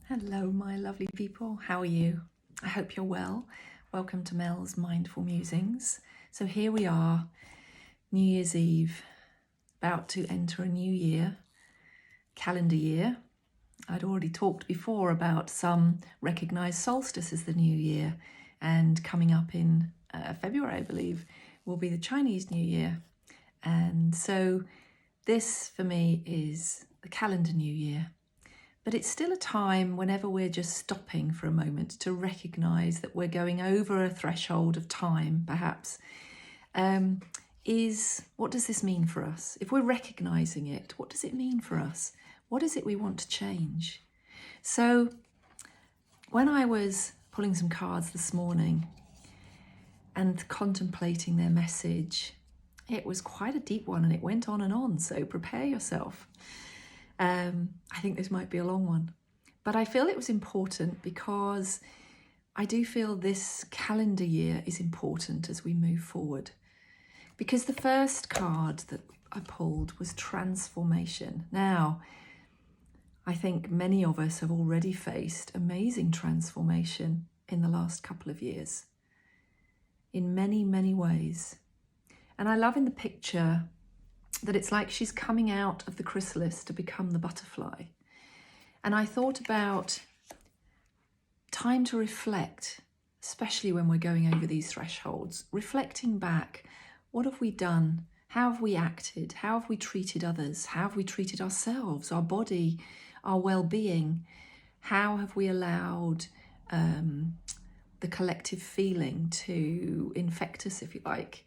Hello, my lovely people. How are you? I hope you're well. Welcome to Mel's Mindful Musings. So here we are, New Year's Eve, about to enter a new year, calendar year. I'd already talked before about some recognise solstice as the new year, and coming up in February, I believe, will be the Chinese New Year. And so this for me is the calendar new year. But it's still a time whenever we're just stopping for a moment to recognise that we're going over a threshold of time, perhaps, is what does this mean for us? If we're recognising it, what does it mean for us? What is it we want to change? So when I was pulling some cards this morning and contemplating their message, it was quite a deep one and it went on and on, so prepare yourself. I think this might be a long one, but I feel it was important because I do feel this calendar year is important as we move forward. Because the first card that I pulled was transformation. Now, I think many of us have already faced amazing transformation in the last couple of years, in many, many ways. And I love in the picture that it's like she's coming out of the chrysalis to become the butterfly. And I thought about time to reflect, especially when we're going over these thresholds, reflecting back, what have we done? How have we acted? How have we treated others? How have we treated ourselves, our body, our well-being? How have we allowed the collective feeling to infect us, if you like?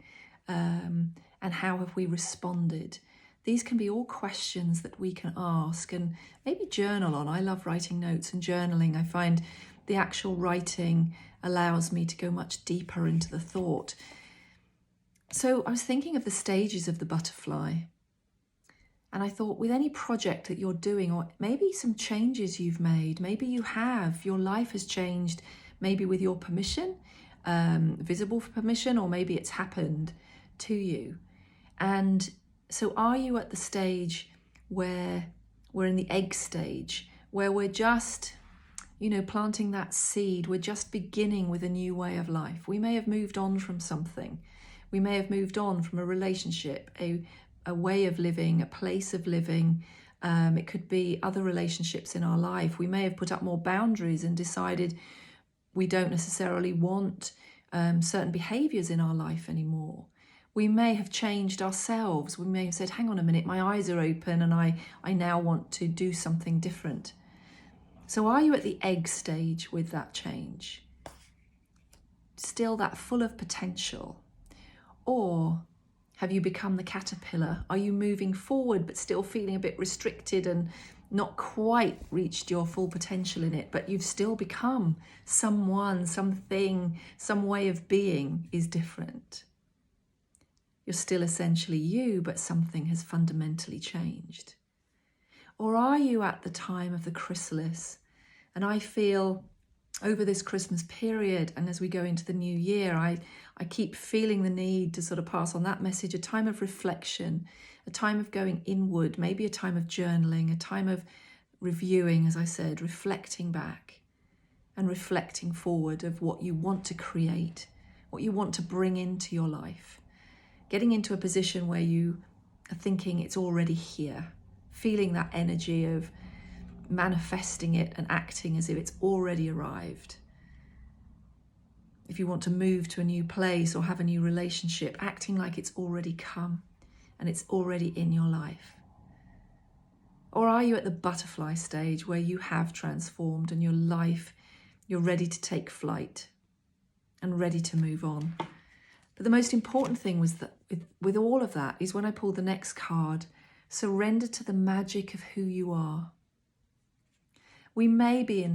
And how have we responded? These can be all questions that we can ask and maybe journal on. I love writing notes and journaling. I find the actual writing allows me to go much deeper into the thought. So I was thinking of the stages of the butterfly. And I thought with any project that you're doing, or maybe some changes you've made, maybe you have, your life has changed, maybe with your permission, visible for permission, or maybe it's happened to you. And so are you at the stage where we're in the egg stage, where we're just, planting that seed, we're just beginning with a new way of life. We may have moved on from something. We may have moved on from a relationship, a way of living, a place of living. It could be other relationships in our life. We may have put up more boundaries and decided we don't necessarily want certain behaviours in our life anymore. We may have changed ourselves. We may have said, hang on a minute, my eyes are open and I now want to do something different. So are you at the egg stage with that change? Still that full of potential? Or have you become the caterpillar? Are you moving forward but still feeling a bit restricted and not quite reached your full potential in it, but you've still become someone, something, some way of being is different? You're still essentially you, but something has fundamentally changed. Or are you at the time of the chrysalis? And I feel over this Christmas period and as we go into the new year, I keep feeling the need to sort of pass on that message, a time of reflection, a time of going inward, maybe a time of journaling, a time of reviewing, as I said, reflecting back and reflecting forward of what you want to create, what you want to bring into your life. Getting into a position where you are thinking it's already here, feeling that energy of manifesting it and acting as if it's already arrived. If you want to move to a new place or have a new relationship, acting like it's already come and it's already in your life. Or are you at the butterfly stage where you have transformed and your life, you're ready to take flight and ready to move on? But the most important thing was that with all of that is when I pulled the next card, surrender to the magic of who you are. We may be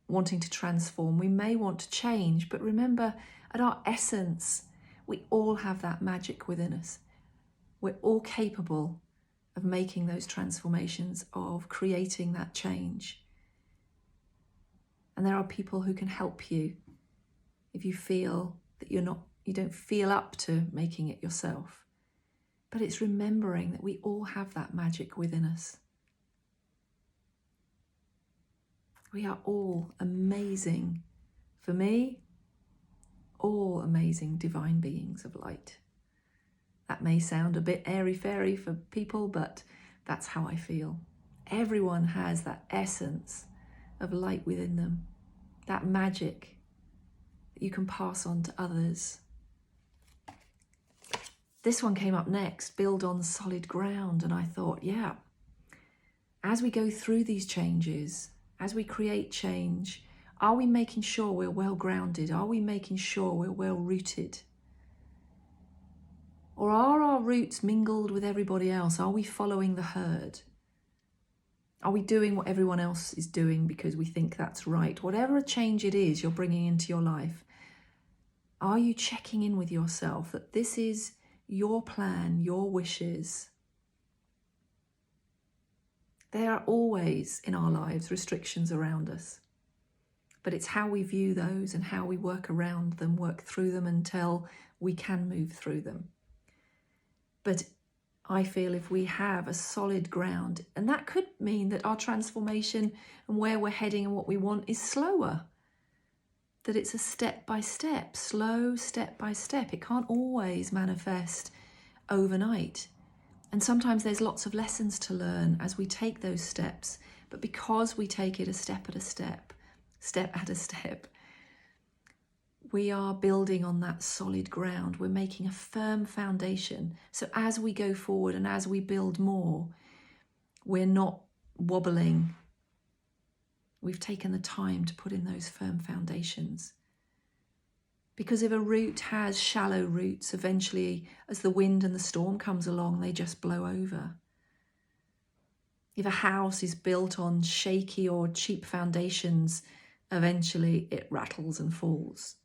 wanting to transform, we may want to change, but remember, at our essence, we all have that magic within us. We're all capable of making those transformations, of creating that change. And there are people who can help you if you feel that you don't feel up to making it yourself. But it's remembering that we all have that magic within us. We are all amazing. For me, all amazing divine beings of light. That may sound a bit airy-fairy for people, but that's how I feel. Everyone has that essence of light within them, that magic that you can pass on to others. This one came up next, build on solid ground. And I thought, yeah, as we go through these changes, as we create change, are we making sure we're well grounded? Are we making sure we're well rooted? Or are our roots mingled with everybody else? Are we following the herd? Are we doing what everyone else is doing because we think that's right? Whatever a change it is you're bringing into your life, are you checking in with yourself that this is your plan, your wishes? There are always in our lives restrictions around us, but it's how we view those and how we work around them, work through them until we can move through them. But I feel if we have a solid ground, and that could mean that our transformation and where we're heading and what we want is slower, that it's a step-by-step, slow step-by-step. It can't always manifest overnight. And sometimes there's lots of lessons to learn as we take those steps. But because we take it a step at a step, we are building on that solid ground. We're making a firm foundation. So as we go forward and as we build more, we're not wobbling. We've taken the time to put in those firm foundations. Because if a root has shallow roots, eventually as the wind and the storm comes along, they just blow over. If a house is built on shaky or cheap foundations, eventually it rattles and falls.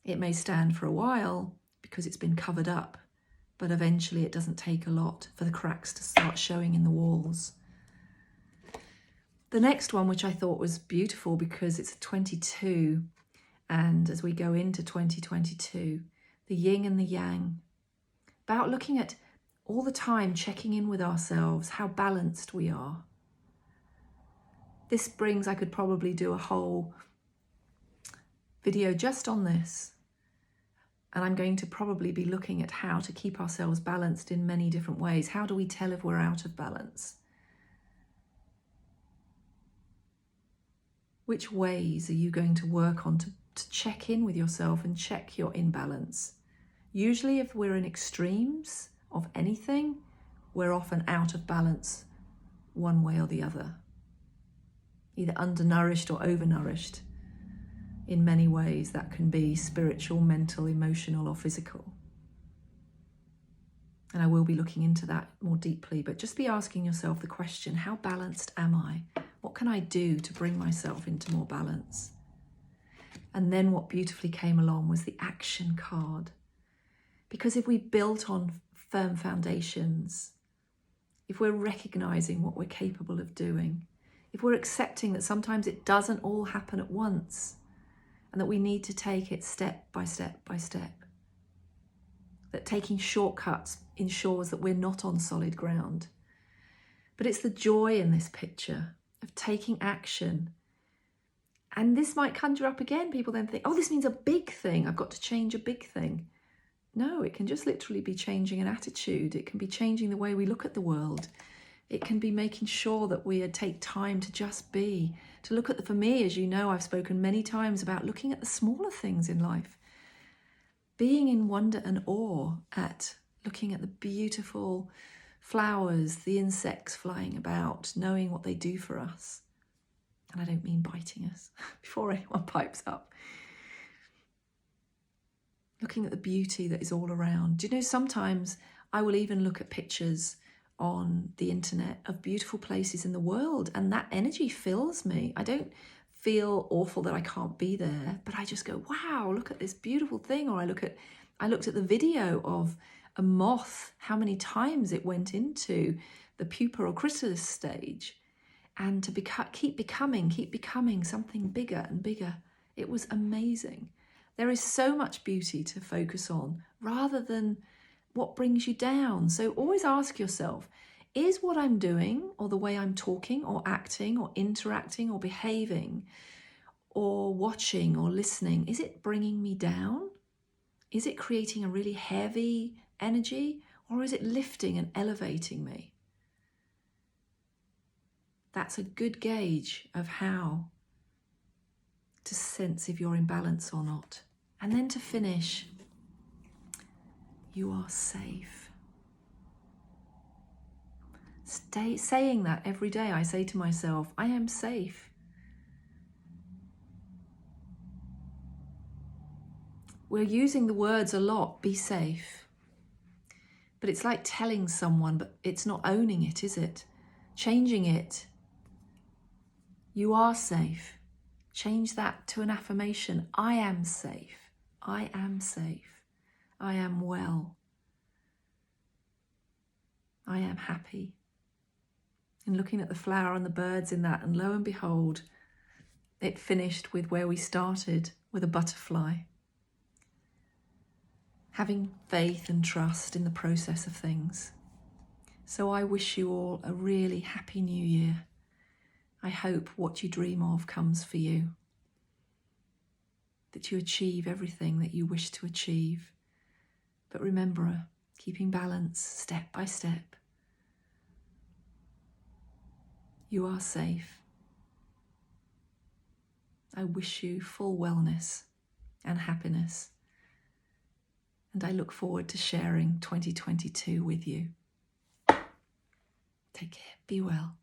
It may stand for a while because it's been covered up, but eventually it doesn't take a lot for the cracks to start showing in the walls. The next one, which I thought was beautiful because it's a 22, and as we go into 2022, the yin and the yang, about looking at all the time, checking in with ourselves, how balanced we are. This brings, I could probably do a whole video just on this. And I'm going to probably be looking at how to keep ourselves balanced in many different ways. How do we tell if we're out of balance? Which ways are you going to work on to check in with yourself and check you're in balance? Usually if we're in extremes of anything, we're often out of balance one way or the other. Either undernourished or overnourished. In many ways, that can be spiritual, mental, emotional, or physical. And I will be looking into that more deeply, but just be asking yourself the question, how balanced am I? What can I do to bring myself into more balance? And then what beautifully came along was the action card. Because if we built on firm foundations, if we're recognizing what we're capable of doing, if we're accepting that sometimes it doesn't all happen at once, and that we need to take it step by step by step. That taking shortcuts ensures that we're not on solid ground. But it's the joy in this picture of taking action. And this might conjure up again. People then think, oh, this means a big thing. I've got to change a big thing. No, it can just literally be changing an attitude. It can be changing the way we look at the world. It can be making sure that we take time to just be, to look at for me, as you know, I've spoken many times about looking at the smaller things in life. Being in wonder and awe at looking at the beautiful flowers, the insects flying about, knowing what they do for us. And I don't mean biting us before anyone pipes up. Looking at the beauty that is all around. Do you know, sometimes I will even look at pictures on the internet of beautiful places in the world, and that energy fills me. I don't feel awful that I can't be there, but I just go, wow, look at this beautiful thing. Or I looked at the video of a moth, how many times it went into the pupa or chrysalis stage, and to keep becoming something bigger and bigger. It was amazing. There is so much beauty to focus on rather than what brings you down. So always ask yourself, is what I'm doing, or the way I'm talking or acting or interacting or behaving or watching or listening, is it bringing me down? Is it creating a really heavy energy, or is it lifting and elevating me? That's a good gauge of how to sense if you're in balance or not. And then to finish, you are safe. Saying that every day, I say to myself, I am safe. We're using the words a lot, be safe. But it's like telling someone, but it's not owning it, is it? Changing it. You are safe. Change that to an affirmation. I am safe. I am safe. I am well. I am happy. And looking at the flower and the birds in that, and lo and behold, it finished with where we started, with a butterfly. Having faith and trust in the process of things. So I wish you all a really happy new year. I hope what you dream of comes for you. That you achieve everything that you wish to achieve. But remember, keeping balance step by step. You are safe. I wish you full wellness and happiness. And I look forward to sharing 2022 with you. Take care. Be well.